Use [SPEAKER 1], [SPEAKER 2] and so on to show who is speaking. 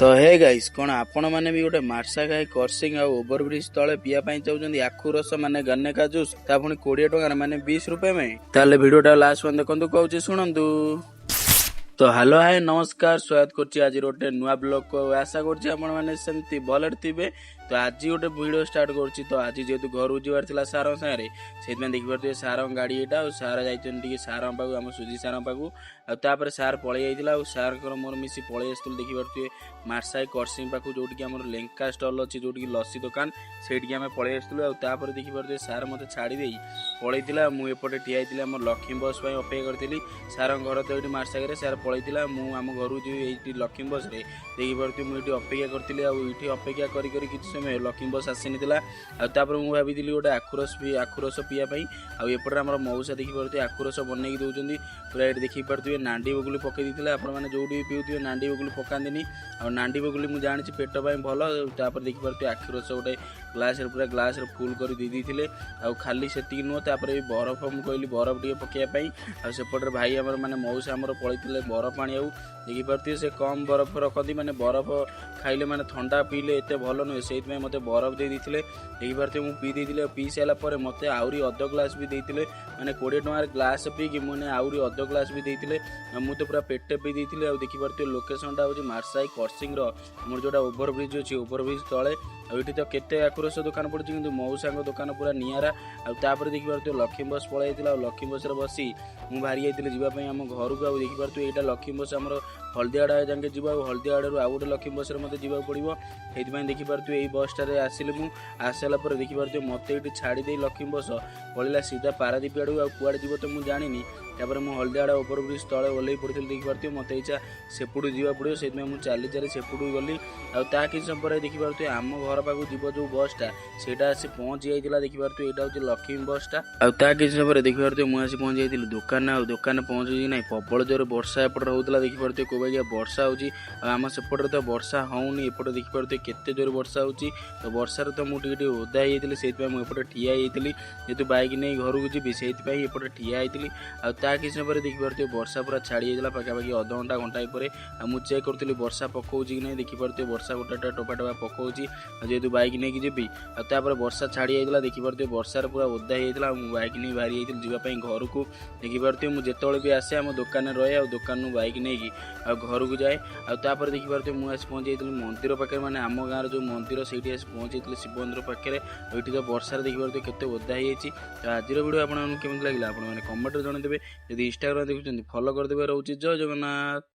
[SPEAKER 1] तो hey guys कौन आपण मैंने भी गोटे मार्सा खाई कर्सिंग आ ओवरब्रिज तले पिया चाहते आखु रस माने गन्ने का जूस पुणी 20 टकर माने 20 रुपए में ताले वीडियोटा लास्ट में देखु कहूँ शुणु। तो हेलो हाय नमस्कार स्वागत करछि आज गोटे नुआ ब्लॉग को आशा करछि आपण माने सेमती भलर थिबे। तो आज गोटे वीडियो स्टार्ट करछि। तो आज जेतु घर जीवार थिला सार सारे सेतमे देखि परते सार गाड़ी एटा और सार जाइतन टिके सार पाखु हम सुजी सार पाखु आ तापर सार पळै जाइतिला और सार कर मोर मिसी पळै आस्तुल देखि परते मार्साई कर्सिंग पाखु जोटि कि हमर लेंका स्टॉल अछि जोटि कि लस्सी दुकान सेठी कि हम पळै आस्तुल आ तापर देखि परते सार मते छाडी देई पळैतिला मु एपटे ठिया आइतिला हमर लक्ष्मी बस पय अपेक्षा करथिली सार घर तो एठी मार्सा रे सार पळैतिला मु हम घर जो एठी लक्ष्मी बस रे देखि परते मु एठी अपेक्षा करथिली आ एठी अपेक्षा करी करी किछ समय लक्ष्मी बस आसीनितिला आ तापर मु भाबितिली गोटे आखुरस पिया पई आ एपटे हमर मौसा देखि परते आखुरस बनेकी दउचंदी पूरा एठी देखि परते नांडी बगुली पके दिथिला आपण माने जोडी पिउथिबे नांडी बगुली पकांदिनी आ नांडी बगुली मु जानि छि पेट पय भलो तापर देखि परते आखुरस गोटे ग्लास रे पूरा ग्लास रे फुल करी दी दिथिले आ खाली सेति नो तापर ए बरफ मु कहली बरफ टिके पकेया पई आ सेपटर भाई हमर माने मौसा हमर पळितिले बरफ पानी आउ देखि परते से कम बरफ रखदी माने बरफ खाइले माने ठंडा पीले एते भलो न सेति में मते बरफ दे दिथिले देखि परते मु पी देथिले पी साला परे मते आउरी अध ग्लास भी देथिले माने 20 टकार ग्लास पी कि मुने आउरी अध ग्लास भी देथिले मु तो पूरा पेटे पी देथिले आ देखि परते लोकेशन टा होची मार्साई कर्सिंग रो हमर जोटा ओवर ब्रिज अछि ओवर ब्रिज तळे आ एठी तो केते आकुरस दुकान पड़छि किंतु मौसांग दुकान पूरा नियारा आ तापर देखि परते लक्ष्मी बस पळै आइतिला आ लक्ष्मी बस रे बसी मु भारी आइतिले जिबा पई हम घर को आ देखि परते एटा लक्ष्मी बस हमर हल्दियाडा जाके जीवा हल्दियाडा रु आ गोटे लक्ष्मी बस रे मते जीवा पड़िबो हेति देखि परते एई बस टारे आसिले मु आसला पर देखि परते मते एठी छाडी दे लक्ष्मी बस पळिला सीधा पारादीप आडू आ कुआड जीवो तो मु जानिनी तापर मु हल्दियाडा ओवर ब्रिज तळे ओलै पड़थिल देखि परते मते इच्छा सेपुडू जीवा पड़ियो सेति में मु चाली चाली सेपुडू गली आ ता कि सब पर देखि परते आम घर पाखु जीव जो बस टा सेटा आसी पहुंच जाइतिला देखि परते एटा होची लक्ष्मी बस टा आ ता कि सब पर देखि परते मु आसी पहुंच जाइतिल दुकान आ दुकान पहुंची नै प्रबल जोर वर्षा एपट होउतला देखि परते कोबैया वर्षा होची आ आम सेपट तो वर्षा होउनी एपट देखि परते केते जोर वर्षा होची तो वर्षा रे तो मु टिके ओदा आइतिली सेति पे मु एपट ठिया आइतिली जेतु बाइक नै घर को जीबी सेति पे एपट ठिया आइतिली आ ता कि सब पर देखि परते वर्षा पूरा छाडी आइतिला पाका पाकी आधा घंटा घंटा परे आ मु चेक करतिली वर्षा पकोउची कि नै देखि परते वर्षा गोटाटा टोपा टोपा पकोउची जेतु बाइक नै कि जीबी आ तापर वर्षा छाडी आइतिला देखि परते वर्षा रे पूरा ओदा आइतिला मु बाइक नै भारी आइतिल जीवा पई घर को देखि परते मु जेतोळे भी आसे हम दुकान रहे आ दुकान नु बाइक नै कि आ घर को जाए आ तापर देखि परते मु आसी पहुंच जाइतिल मंदिर पाखे माने आम गाँर जो मंदिर सेठी आसी पहुंच जाइतिल शिव मंदिर पाखे एठी तो वर्षा रे देखि परते केते ओदा होई छि। तो आजिर वीडियो आपन केमि लागला आपन माने कमेंट रे जणे देबे। यदि इंस्टाग्राम देखुछन फॉलो कर देबे। रहउछि जय जगन्नाथ।